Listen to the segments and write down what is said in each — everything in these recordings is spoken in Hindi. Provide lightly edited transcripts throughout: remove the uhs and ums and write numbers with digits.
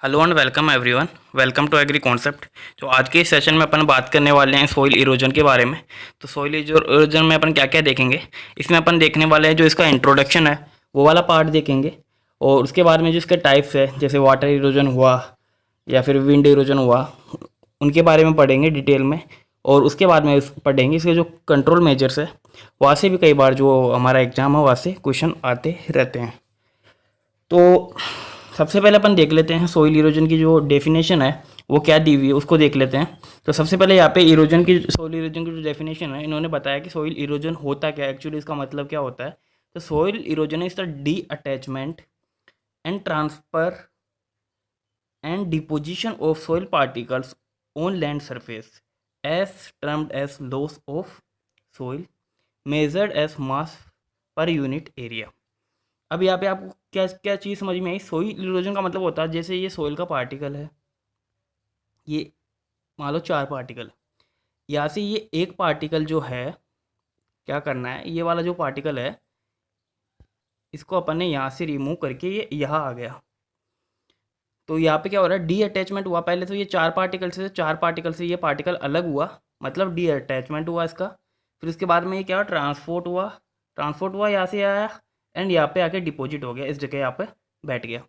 Hello and welcome everyone. Welcome to agri concept. तो आज के इस सेशन में अपन बात करने वाले हैं सॉइल इरोजन के बारे में। तो सॉइल इरोजन में अपन क्या क्या देखेंगे, इसमें अपन देखने वाले हैं जो इसका इंट्रोडक्शन है वो वाला पार्ट देखेंगे, और उसके बाद में जो इसके टाइप्स है जैसे वाटर इरोजन हुआ या फिर विंड इरोजन हुआ, उनके बारे में पढ़ेंगे डिटेल में। और उसके बाद में पढ़ेंगे इसके जो कंट्रोल मेजर्स है, वहाँ से भी कई बार जो हमारा एग्जाम है वहाँ से क्वेश्चन आते रहते हैं। तो सबसे पहले अपन देख लेते हैं सॉइल इरोजन की जो डेफिनेशन है वो क्या दी हुई है, उसको देख लेते हैं। तो सबसे पहले यहाँ पे इरोजन की सॉइल इरोजन की जो डेफिनेशन है, इन्होंने बताया कि सॉइल इरोजन होता क्या है, एक्चुअली इसका मतलब क्या होता है। तो soil erosion is the detachment and transfer and deposition of soil particles on land surface as termed as loss of soil measured as mass per unit area. अब यहाँ पे आपको क्या क्या चीज़ समझ में आई। सोइल इरोजन का मतलब होता है जैसे ये सोइल का पार्टिकल है, ये मान लो 4 पार्टिकल, यहाँ से ये एक पार्टिकल जो है क्या करना है, ये वाला जो पार्टिकल है इसको अपन ने यहाँ से रिमूव करके ये यहाँ आ गया। तो यहाँ पे क्या हो रहा है, डी अटैचमेंट हुआ। पहले तो ये 4 पार्टिकल से ये पार्टिकल अलग हुआ, मतलब डी अटैचमेंट हुआ इसका। फिर उसके बाद में ये क्या ट्रांसपोर्ट हुआ यहाँ से आया, एंड यहाँ पे आके डिपॉजिट हो गया, इस जगह यहाँ पे बैठ गया।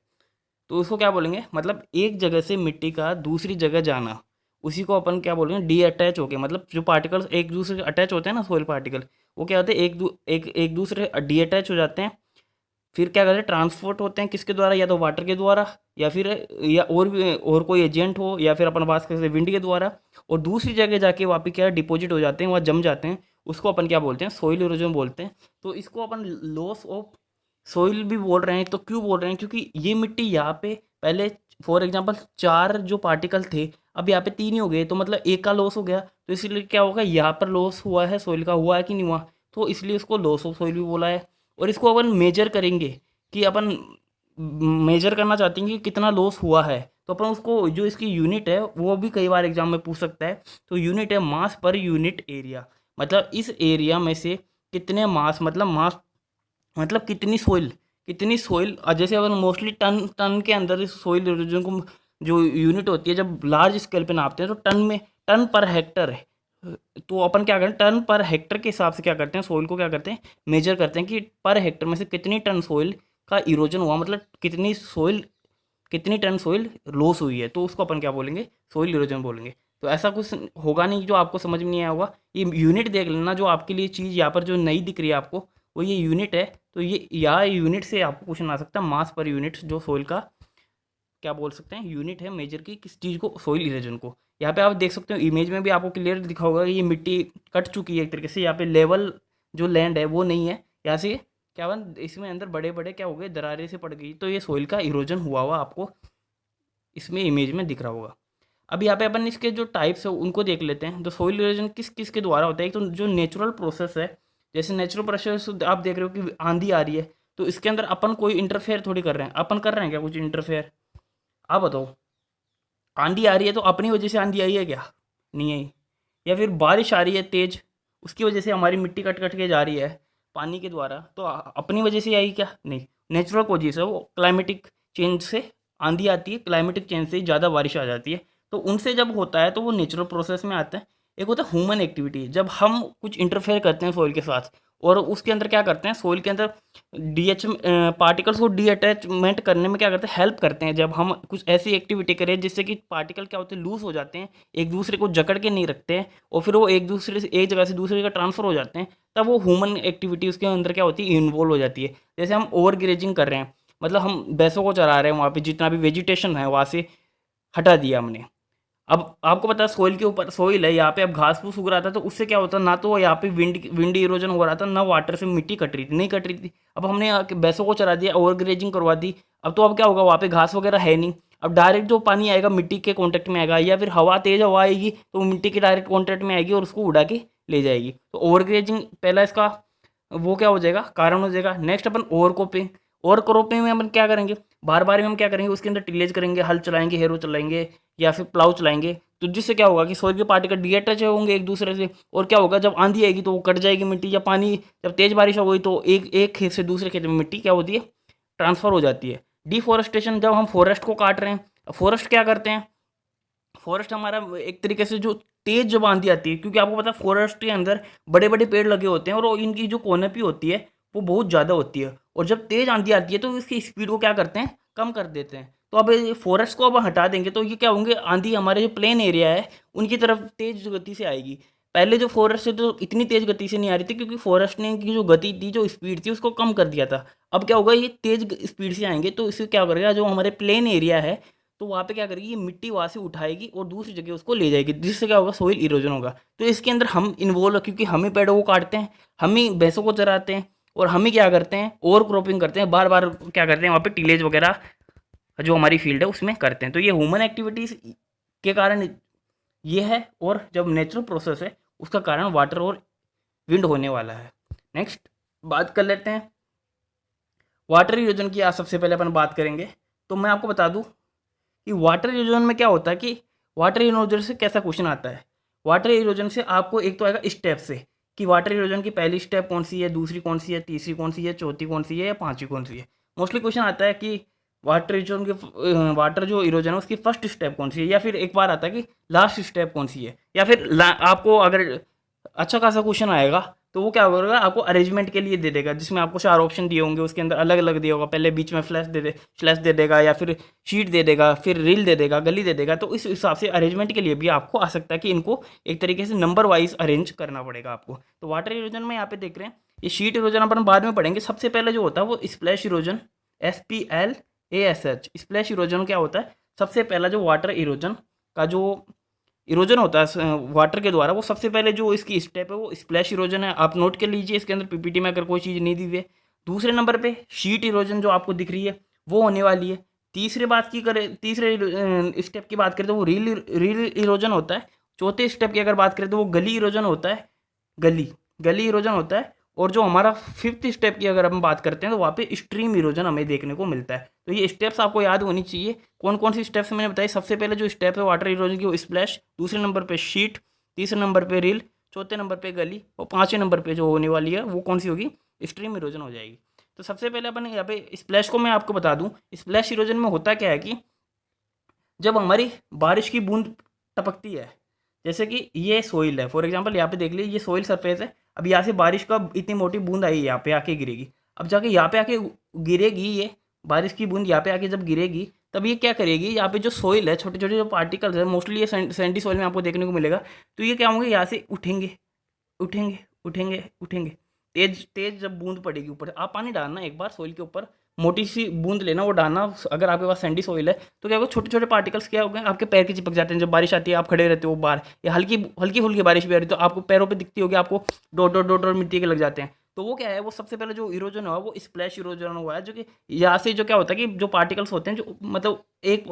तो उसको क्या बोलेंगे, मतलब एक जगह से मिट्टी का दूसरी जगह जाना, उसी को अपन क्या बोलेंगे, डी अटैच हो गया। मतलब जो पार्टिकल्स एक दूसरे से अटैच होते हैं ना, सोइल पार्टिकल, वो क्या होते हैं एक दूसरे डी अटैच हो जाते हैं। फिर क्या करते हैं, ट्रांसपोर्ट होते हैं किसके द्वारा, या तो वाटर के द्वारा, या फिर या और भी और कोई एजेंट हो, या फिर अपन बात करते हैं विंड के द्वारा, और दूसरी जगह जाके वहाँ पे क्या डिपॉजिट हो जाते हैं, वहाँ जम जाते हैं। उसको अपन क्या बोलते हैं, सोइल इरोजन बोलते हैं। तो इसको अपन लॉस ऑफ सोइल भी बोल रहे हैं। तो क्यों बोल रहे हैं, क्योंकि ये मिट्टी यहाँ पे पहले फॉर एग्जांपल 4 जो पार्टिकल थे, अब यहाँ पे 3 ही हो गए, तो मतलब एक का लॉस हो गया। तो इसलिए क्या होगा, यहाँ पर लॉस हुआ है सोइल का, हुआ है कि नहीं हुआ, तो इसलिए इसको लॉस ऑफ सोइल भी बोला है। और इसको अपन मेजर करेंगे कि अपन मेजर करना चाहते हैं कि कितना लॉस हुआ है, तो अपन उसको जो इसकी यूनिट है वो भी कई बार एग्जाम में पूछ सकता है। तो यूनिट है मास पर यूनिट एरिया, मतलब इस एरिया में से कितने मास, मतलब कितनी सोइल जैसे अपन मोस्टली टन टन के अंदर इस सोइल इरोजन को जो यूनिट होती है, जब लार्ज स्केल पे नापते हैं तो टन में, टन पर हेक्टर है। तो अपन क्या करते हैं, टन पर हेक्टर के हिसाब से क्या करते हैं, सोइल को क्या करते हैं, मेजर करते हैं कि पर हेक्टर में से कितनी टन सोइल का इरोजन हुआ, मतलब कितनी टन सोइल लॉस हुई है, तो उसको अपन क्या बोलेंगे, सोइल इरोजन बोलेंगे। तो ऐसा कुछ होगा नहीं जो आपको समझ में नहीं आया होगा। ये यूनिट देख लेना, जो आपके लिए चीज़ यहाँ पर जो नई दिख रही है आपको, वो ये यूनिट है। तो ये यहाँ यूनिट से आपको क्वेश्चन आ सकता है, मास पर यूनिट जो सोइल का क्या बोल सकते हैं, यूनिट है मेजर की किस चीज़ को, सोइल इरोजन को। यहाँ पे आप देख सकते हो इमेज में भी आपको क्लियर दिखा होगा कि ये मिट्टी कट चुकी है एक तरीके से, यहाँ पे लेवल जो लैंड है वो नहीं है। यहाँ से क्या हुआ, इसमें अंदर बड़े बड़े क्या हो गए, दरारें से पड़ गई, तो ये सोइल का इरोजन हुआ हुआ आपको इसमें इमेज में दिख रहा होगा। अब यहाँ पे अपन इसके जो टाइप्स है उनको देख लेते हैं। तो सोइल इरोजन किस किस के द्वारा होता है, एक तो जो नेचुरल प्रोसेस है, जैसे नेचुरल प्रोसेस आप देख रहे हो कि आंधी आ रही है, तो इसके अंदर अपन कोई इंटरफेयर थोड़ी कर रहे हैं, अपन कर रहे हैं क्या कुछ इंटरफेयर, आप बताओ। आंधी आ रही है तो अपनी वजह से आंधी आई है क्या, नहीं आई। या फिर बारिश आ रही है तेज, उसकी वजह से हमारी मिट्टी कट कट के जा रही है पानी के द्वारा, तो अपनी वजह से आई क्या, नहीं। नेचुरल कॉजेस है वो, क्लाइमेटिक चेंज से आंधी आती है, क्लाइमेटिक चेंज से ज़्यादा बारिश आ जाती है, तो उनसे जब होता है तो वो नेचुरल प्रोसेस में आता है। एक होता है ह्यूमन एक्टिविटी, जब हम कुछ इंटरफेयर करते हैं सॉइल के साथ, और उसके अंदर क्या करते हैं, सॉइल के अंदर डीएच पार्टिकल्स को डी अटैचमेंट करने में क्या करते हैं, हेल्प करते हैं। जब हम कुछ ऐसी एक्टिविटी करें जिससे कि पार्टिकल क्या होते हैं, लूज हो जाते हैं, एक दूसरे को जकड़ के नहीं रखते हैं, और फिर वो एक दूसरे से एक जगह से दूसरी जगह ट्रांसफर हो जाते हैं, तब वो ह्यूमन एक्टिविटी उसके अंदर क्या होती है, इन्वॉल्व हो जाती है। जैसे हम ओवर ग्रेजिंग कर रहे हैं, मतलब हम भैंसों को चरा रहे हैं, वहाँ पे जितना भी वेजिटेशन है वहाँ से हटा दिया हमने। अब आपको पता है सोइल के ऊपर सोइल है, यहाँ पे अब घास फूस उग रहा था, तो उससे क्या होता ना, तो यहाँ पे विंड इरोजन हो रहा था, ना वाटर से मिट्टी कट रही थी, नहीं कट रही थी। अब हमने भैंसों को चरा दिया, ओवर ग्रेजिंग करवा दी, अब तो अब क्या होगा, वहाँ पे घास वगैरह है नहीं। अब डायरेक्ट जो पानी आएगा मिट्टी के कॉन्टेक्ट में आएगा, या फिर हवा तेज हवा आएगी तो वो मिट्टी के डायरेक्ट कॉन्टेक्ट में आएगी और उसको उड़ा के ले जाएगी। तो ओवर ग्रेजिंग पहला इसका वो क्या हो जाएगा, कारण हो जाएगा। नेक्स्ट अपन ओवर क्रॉपिंग में अपन क्या करेंगे, बार बार में हम क्या करेंगे, उसके अंदर टिलेज करेंगे, हल चलाएंगे, हेरो चलाएंगे, या फिर प्लाउ चलाएंगे, तो जिससे क्या होगा कि सोइल के पार्टिकल डीअटैच होंगे एक दूसरे से, और क्या होगा, जब आंधी आएगी तो वो कट जाएगी मिट्टी, या पानी जब तेज बारिश हो गई तो एक एक खेत से दूसरे खेत में मिट्टी क्या होती है, ट्रांसफर हो जाती है। डिफॉरेस्टेशन, जब हम फॉरेस्ट को काट रहे हैं, फॉरेस्ट क्या करते हैं, फॉरेस्ट हमारा एक तरीके से जो तेज जब आंधी आती है, क्योंकि आपको पता है फॉरेस्ट के अंदर बड़े बड़े पेड़ लगे होते हैं और इनकी जो कोनपी होती है वो बहुत ज़्यादा होती है, और जब तेज आंधी आती है तो इसकी स्पीड को क्या करते हैं, कम कर देते हैं। तो अब फॉरेस्ट को अब हटा देंगे तो ये क्या होंगे, आंधी हमारे जो प्लेन एरिया है उनकी तरफ तेज गति से आएगी। पहले जो फॉरेस्ट से तो इतनी तेज गति से नहीं आ रही थी, क्योंकि फॉरेस्ट ने की जो गति थी, जो स्पीड थी, उसको कम कर दिया था। अब क्या होगा, ये तेज स्पीड से आएंगे तो इससे क्या करेगा, जो हमारे प्लेन एरिया है तो वहाँ पे क्या करेगी, ये मिट्टी वहाँ से उठाएगी और दूसरी जगह उसको ले जाएगी, जिससे क्या होगा, सोइल इरोजन होगा। तो इसके अंदर हम इन्वॉल्व, क्योंकि हम ही पेड़ों को काटते हैं, हम ही भैंसों को चराते हैं, और हम ही क्या करते हैं, ओवर क्रॉपिंग करते हैं, बार बार क्या करते हैं, वहाँ पे टिलेज वगैरह जो हमारी फील्ड है उसमें करते हैं। तो ये ह्यूमन एक्टिविटीज़ के कारण ये है, और जब नेचुरल प्रोसेस है उसका कारण वाटर और विंड होने वाला है। नेक्स्ट बात कर लेते हैं वाटर इरोजन की। आज सबसे पहले अपन बात करेंगे, तो मैं आपको बता दूं कि वाटर इरोजन में क्या होता है, कि वाटर इरोजन से कैसा क्वेश्चन आता है। वाटर इरोजन से आपको एक तो आएगा स्टेप से, कि वाटर इरोजन की पहली स्टेप कौन सी है, दूसरी कौन सी है, तीसरी कौन सी है, चौथी कौन सी है, या पांचवी कौन सी है। मोस्टली क्वेश्चन आता है कि वाटर इरोजन के वाटर जो इरोजन है उसकी फर्स्ट स्टेप कौन सी है, या फिर एक बार आता है कि लास्ट स्टेप कौन सी है, या फिर आपको अगर अच्छा खासा क्वेश्चन आएगा तो वो क्या करेगा, आपको अरेंजमेंट के लिए दे देगा, जिसमें आपको 4 ऑप्शन दिए होंगे, उसके अंदर अलग अलग दिया होगा, पहले बीच में फ्लैश दे देगा, या फिर शीट दे देगा, फिर रील दे देगा, गली दे देगा। तो इस हिसाब से अरेंजमेंट के लिए भी आपको आ सकता है कि इनको एक तरीके से नंबर वाइज अरेंज करना पड़ेगा आपको। तो वाटर इरोजन में यहाँ पे देख रहे हैं, ये शीट इरोजन अपन बाद में पढ़ेंगे। सबसे पहले जो होता है वो splash erosion, SPLASH splash erosion क्या होता है, सबसे पहला जो वाटर इरोजन का जो इरोजन होता है वाटर के द्वारा, वो सबसे पहले जो इसकी स्टेप है वो स्प्लैश इरोजन है। आप नोट कर लीजिए इसके अंदर पीपीटी में अगर कोई चीज़ नहीं दी हुई है। दूसरे नंबर पे शीट इरोजन जो आपको दिख रही है वो होने वाली है। तीसरे स्टेप की बात करें तो वो रील इरोजन होता है। चौथे स्टेप की अगर बात करें तो वो गली इरोजन होता है, गली गली इरोजन होता है। और जो हमारा फिफ्थ स्टेप की अगर हम बात करते हैं तो वहाँ पे स्ट्रीम इरोजन हमें देखने को मिलता है। तो ये स्टेप्स आपको याद होनी चाहिए। कौन कौन सी स्टेप्स मैंने बताई, सबसे पहले जो स्टेप है वाटर इरोजन की वो स्प्लैश, दूसरे नंबर पे शीट, तीसरे नंबर पे रील, चौथे नंबर पे गली, और पाँचवें नंबर पे जो होने वाली है वो कौन सी होगी, स्ट्रीम इरोजन हो जाएगी। तो सबसे पहले अपन यहाँ पे स्प्लैश को मैं आपको बता दूँ, स्प्लैश इरोजन में होता क्या है कि जब हमारी बारिश की बूंद टपकती है, जैसे कि ये सोइल है, फॉर एग्जांपल यहाँ पे देख लीजिए ये सोइल सरफेस है। अब यहाँ से बारिश का इतनी मोटी बूंद आई यहाँ पे आके गिरेगी। अब जाके यहाँ पे आके गिरेगी, ये बारिश की बूंद यहाँ पे आके जब गिरेगी तब ये क्या करेगी, यहाँ पे जो सोइल है, छोटे छोटे जो पार्टिकल्स है, मोस्टली ये सैंडी सोइल में आपको देखने को मिलेगा। तो ये क्या होंगे, यहाँ से उठेंगे उठेंगे उठेंगे उठेंगे। तेज तेज जब बूंद पड़ेगी ऊपर, आप पानी डालना एक बार सोइल के ऊपर, मोटी सी बूंद लेना, वो डालना। अगर आपके पास सैंडी सोइल है तो क्या होगा, छोटे छोटे पार्टिकल्स क्या हो गए, आपके पैर के चिपक जाते हैं। जब बारिश आती है आप खड़े रहते हो बाहर, या हल्की हल्की फुल्की बारिश भी आ रही तो आपको पैरों पे दिखती होगी, आपको डॉट डॉट डॉट डॉट मिट्टी के लग जाते हैं। तो वो क्या है, वो सबसे पहले जो इरोजन हुआ वो स्प्लैश इरोजन हुआ है, जो कि यहाँ से जो क्या होता है कि जो पार्टिकल्स होते हैं, जो मतलब एक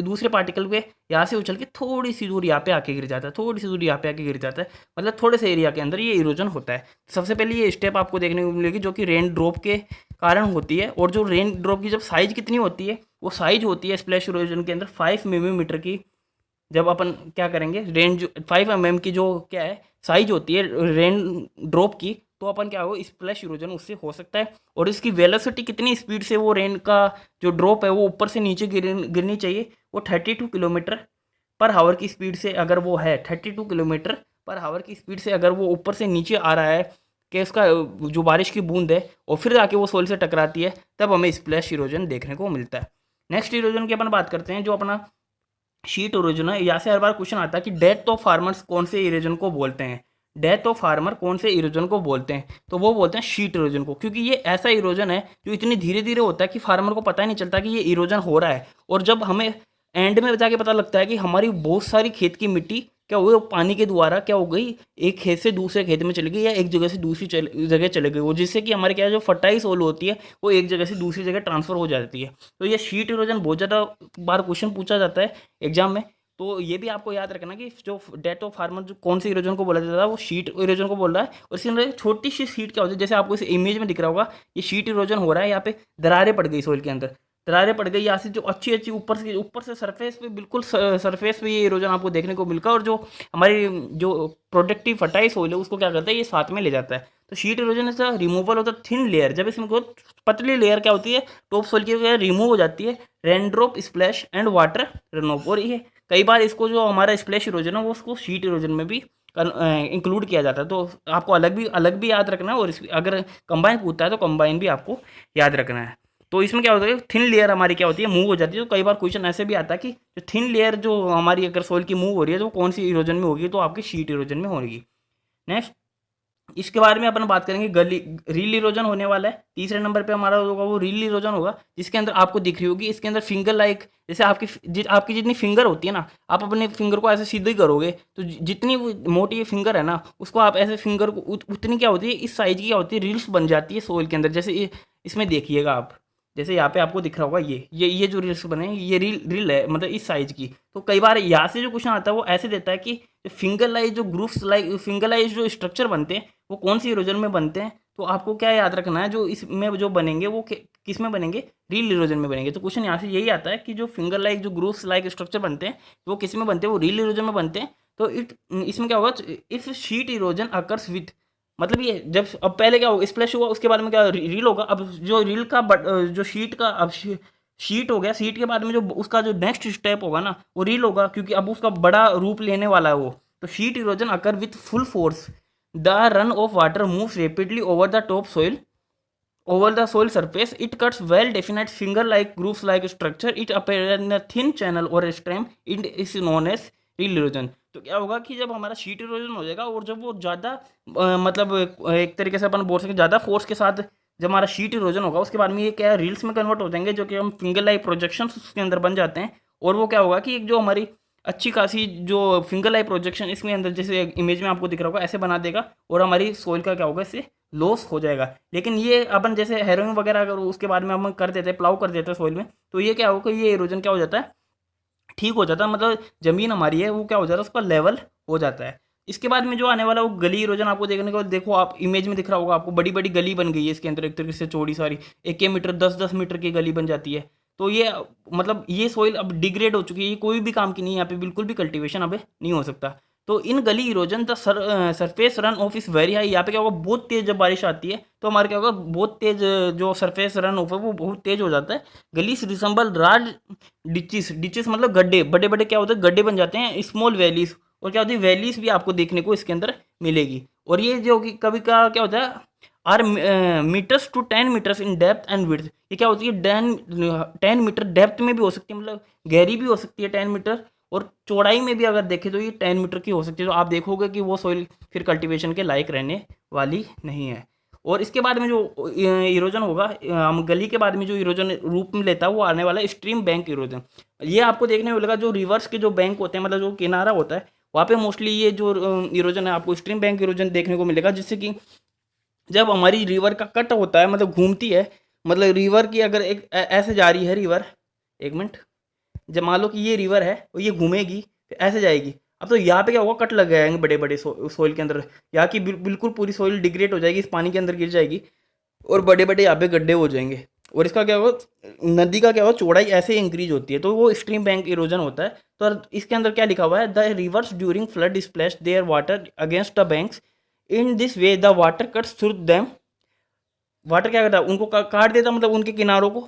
दूसरे पार्टिकल पे यहाँ से उछल के थोड़ी सी दूर यहाँ पे आके गिर जाता है, थोड़ी सी दूर यहाँ पे आके गिर जाता है, मतलब थोड़े से एरिया के अंदर ये इरोजन होता है। सबसे पहले ये स्टेप आपको देखने को मिलेगी जो कि रेन ड्रॉप के कारण होती है। और जो रेन ड्रॉप की जब साइज कितनी होती है, वो साइज होती है स्प्लैश इरोजन के अंदर 5 मिलीमीटर की। जब अपन क्या करेंगे, रेंज 5 mm की जो क्या है साइज होती है रेन ड्रॉप की, तो अपन क्या हो, स्प्लैश इरोजन उससे हो सकता है। और इसकी वेलोसिटी कितनी स्पीड से वो रेन का जो ड्रॉप है वो ऊपर से नीचे गिरनी चाहिए, वो 32 किलोमीटर पर हावर की स्पीड से। अगर वो है 32 किलोमीटर पर हावर की स्पीड से, अगर वो ऊपर से नीचे आ रहा है कि उसका जो बारिश की बूंद है और फिर आके वो सोइल से टकराती है, तब हमें स्प्लैश इरोजन देखने को मिलता है। नेक्स्ट इरोजन की अपन बात करते हैं, जो अपना शीट इरोजन है। यहाँ से हर बार क्वेश्चन आता है कि डेथ ऑफ फार्मर्स कौन से इरोजन को बोलते हैं, डेथ ऑफ फार्मर कौन से इरोजन को बोलते हैं, तो वो बोलते हैं शीट इरोजन को। क्योंकि ये ऐसा इरोजन है जो इतनी धीरे धीरे होता है कि फार्मर को पता ही नहीं चलता कि ये इरोजन हो रहा है। और जब हमें एंड में जाके पता लगता है कि हमारी बहुत सारी खेत की मिट्टी क्या हो गई, वो पानी के द्वारा क्या हो गई, एक खेत से दूसरे खेत में चली गई, या एक जगह से दूसरी जगह चले गई, वो जिससे कि हमारे क्या है, जो फर्टाइल सोल होती है वो एक जगह से दूसरी जगह ट्रांसफर हो जाती है। तो ये शीट इरोजन बहुत ज़्यादा बार क्वेश्चन पूछा जाता है एग्जाम में। तो ये भी आपको याद रखना कि जो डेथ ऑफ फार्मर जो कौन से इरोजन को बोला जाता है, वो शीट इरोजन को बोल रहा है। और इसके अंदर छोटी सी शीट क्या होती है, जैसे आपको इस इमेज में दिख रहा होगा, ये शीट इरोजन हो रहा है, यहाँ पे दरारें पड़ गई सोइल के अंदर। दरारें पड़ गई, यहाँ से जो अच्छी ऊपर से सरफेस पे बिल्कुल सरफेस पे ये इरोजन आपको देखने को मिलता है, और जो हमारी जो प्रोडक्टिव फर्टाइल सोइल है उसको क्या करता है, ये साथ में ले जाता है। तो sheet erosion is removal of the thin layer, जब इसमें को पतली लेयर क्या होती है टॉप सोइल की रिमूव हो जाती है, raindrop splash and water run of. और ये कई बार इसको जो हमारा स्प्लैश इरोजन है वो उसको शीट इरोजन में भी इंक्लूड किया जाता है। तो आपको अलग भी याद रखना है, और अगर कंबाइन पूछता है तो कंबाइन भी आपको याद रखना है। तो इसमें क्या होता है, थिन लेयर हमारी क्या होती है, मूव हो जाती है। तो कई बार क्वेश्चन ऐसे भी आता है कि जो थिन लेयर जो हमारी अगर सोइल की मूव हो रही है तो कौन सी इरोजन में होगी, तो आपकी शीट इरोजन में होगी। नेक्स्ट इसके बारे में अपन बात करेंगे, गली रील इरोजन होने वाला है। तीसरे नंबर पे हमारा होगा वो रील इरोजन होगा, जिसके अंदर आपको दिख रही होगी इसके अंदर फिंगर लाइक, जैसे आपकी जितनी फिंगर होती है ना, आप अपने फिंगर को ऐसे सीधे करोगे तो जितनी मोटी ये फिंगर है ना, उसको आप ऐसे फिंगर को उतनी क्या होती है, इस साइज की क्या होती है, रील्स बन जाती है सोइल के अंदर। जैसे इसमें देखिएगा आप, जैसे यहाँ पे आपको दिख रहा होगा ये जो रील्स बने हैं, ये रील है मतलब इस साइज की। तो कई बार यहाँ से जो क्वेश्चन आता है वो ऐसे देता है कि फिंगर लाइज जो ग्रुप्स लाइक फिंगर लाइज जो स्ट्रक्चर बनते हैं वो कौन सी इरोजन में बनते हैं। तो आपको क्या याद रखना है, जो इसमें जो बनेंगे वो किस में बनेंगे, रील इरोजन में बनेंगे। तो क्वेश्चन यहाँ से यही आता है कि जो फिंगर लाइक जो ग्रुप्स लाइक स्ट्रक्चर बनते हैं वो किस में बनते हैं, वो रील इरोजन में बनते हैं। तो इसमें क्या होगा, if sheet erosion occurs with, मतलब ये जब अब पहले क्या होगा स्प्लैश हुआ, उसके बाद में क्या रील होगा। अब जो रील का जो शीट का अब शीट हो गया, शीट के बाद में जो उसका जो नेक्स्ट स्टेप होगा ना वो रील होगा, क्योंकि अब उसका बड़ा रूप लेने वाला है वो। तो sheet erosion occur with full force, the run of water moves rapidly over the top soil over the soil surface. It cuts well definite finger like grooves like structure. It appears in a thin channel or a stream. It is known as reel erosion. तो क्या होगा कि जब हमारा शीट इरोजन हो जाएगा और जब वो ज़्यादा मतलब एक तरीके से अपन बोल सकें ज़्यादा फोर्स के साथ जब हमारा शीट इरोजन होगा, उसके बाद में ये क्या है रील्स में कन्वर्ट हो जाएंगे, जो कि हम फिंगर लाइक प्रोजेक्शन उसके अंदर बन जाते हैं। और वो क्या होगा कि एक जो हमारी अच्छी खासी जो फिंगर लाइक प्रोजेक्शन इसमें अंदर जैसे इमेज में आपको दिख रहा होगा ऐसे बना देगा, और हमारी सोइल का क्या होगा इससे लॉस हो जाएगा। लेकिन ये अपन जैसे हेरोइंग वगैरह अगर उसके बाद में हम कर देते हैं, प्लाउ कर देते हैं सोइल में, तो ये क्या होगा, ये इरोजन क्या हो जाता है, ठीक हो जाता है। मतलब ज़मीन हमारी है वो क्या हो जाता है, उसका लेवल हो जाता है। इसके बाद में जो आने वाला वो गली इरोजन आपको देखने को, देखो आप इमेज में दिख रहा होगा आपको बड़ी बड़ी गली बन गई है इसके अंदर, एक तरीके से चौड़ी सारी 1-1 मीटर 10-10 मीटर की गली बन जाती है। तो ये मतलब ये सोइल अब डिग्रेड हो चुकी है, ये कोई भी काम की नहीं है, यहाँ पे बिल्कुल भी कल्टीवेशन अब नहीं हो सकता। तो in gully erosion the surface runoff is very high, यहाँ पे क्या होगा बहुत तेज जब बारिश आती है तो हमारे क्या होगा बहुत तेज जो सरफेस रन ऑफ है वो बहुत तेज हो जाता है। गलीस रिसम्बल राज डिचेस मतलब गड्ढे, बड़े बड़े क्या होते हैं गड्ढे बन जाते हैं, स्मॉल वैलीज, और क्या होती है वैलीज भी आपको देखने को इसके अंदर मिलेगी। और ये जो कि कभी का क्या होता है are meters to 10 meters in depth and width, ये क्या होती है 10 मीटर डेप्थ में भी हो सकती है, मतलब गहरी भी हो सकती है 10 मीटर, और चौड़ाई में भी अगर देखें तो ये 10 मीटर की हो सकती है। तो आप देखोगे कि वो सॉइल फिर कल्टीवेशन के लायक रहने वाली नहीं है। और इसके बाद में जो इरोजन होगा हम गली के बाद में जो इरोजन रूप में लेता है वो आने वाला है स्ट्रीम बैंक इरोजन। ये आपको देखने को मिलेगा जो रिवर्स के जो बैंक होते हैं, मतलब जो किनारा होता है वहाँ पे मोस्टली ये जो इरोजन है आपको स्ट्रीम बैंक इरोजन देखने को मिलेगा, जिससे कि जब हमारी रिवर का कट होता है मतलब घूमती है, मतलब रिवर की अगर एक ऐसे जा रही है रिवर, एक मिनट, जब मान लो कि ये रिवर है और ये घूमेगी फिर ऐसे जाएगी। अब तो यहाँ पे क्या होगा कट लग जाएंगे बड़े बड़े सोइल के अंदर, यहाँ की बिल्कुल पूरी सोइल डिग्रेड हो जाएगी, इस पानी के अंदर गिर जाएगी और बड़े बड़े यहाँ पे गड्ढे हो जाएंगे। और इसका क्या होगा नदी का क्या होगा चौड़ाई ऐसे इंक्रीज होती है, तो वो स्ट्रीम बैंक इरोजन होता है। तो इसके अंदर क्या लिखा हुआ है, the rivers during flood splash their water against the banks, in this way the water cuts through them. Water क्या करता है उनको काट देता है, मतलब उनके किनारों को।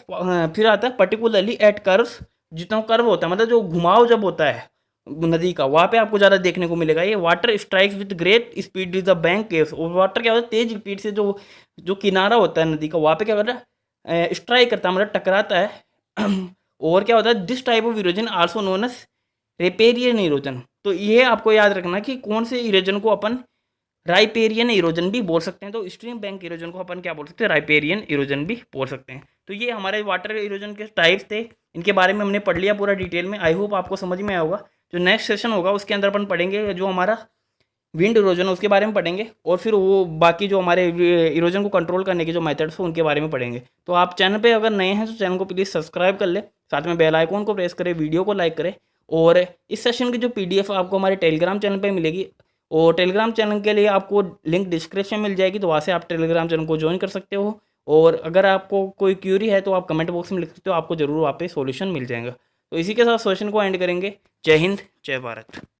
फिर आता है पर्टिकुलरली एट कर्व्स, जितना कर्व होता है मतलब जो घुमाव जब होता है नदी का, वहाँ पे आपको ज़्यादा देखने को मिलेगा। ये water strikes with great speed with the bank caves, और वाटर क्या होता है तेज स्पीड से जो जो किनारा होता है नदी का वहाँ पे क्या करता है स्ट्राइक करता है, मतलब टकराता है। और क्या होता है this type of erosion also known as riparian erosion. तो ये आपको याद रखना कि कौन से इरोजन को अपन राइपेरियन इरोजन भी बोल सकते हैं। तो स्ट्रीम बैंक इरोजन को अपन क्या बोल सकते हैं, राइपेरियन इरोजन भी बोल सकते हैं। तो ये हमारे वाटर इरोजन के टाइप्स थे, इनके बारे में हमने पढ़ लिया पूरा डिटेल में। आई होप आपको समझ में आया होगा। जो नेक्स्ट सेशन होगा उसके अंदर अपन पढ़ेंगे जो हमारा विंड इरोजन है उसके बारे में पढ़ेंगे, और फिर वो बाकी जो हमारे इरोजन को कंट्रोल करने के जो मेथड्स हैं उनके बारे में पढ़ेंगे। तो आप चैनल पे अगर नए हैं तो चैनल को प्लीज़ सब्सक्राइब कर ले, साथ में बेल आइकॉन को प्रेस करें, वीडियो को लाइक करें। और इस सेशन की जो PDF आपको हमारे टेलीग्राम चैनल पे मिलेगी, और टेलीग्राम चैनल के लिए आपको लिंक डिस्क्रिप्शन मिल जाएगी, तो वहाँ से आप टेलीग्राम चैनल को ज्वाइन कर सकते हो। और अगर आपको कोई क्यूरी है तो आप कमेंट बॉक्स में लिख सकते हो, आपको ज़रूर वहाँ पे सॉल्यूशन मिल जाएगा। तो इसी के साथ सेशन को एंड करेंगे। जय हिंद, जय भारत।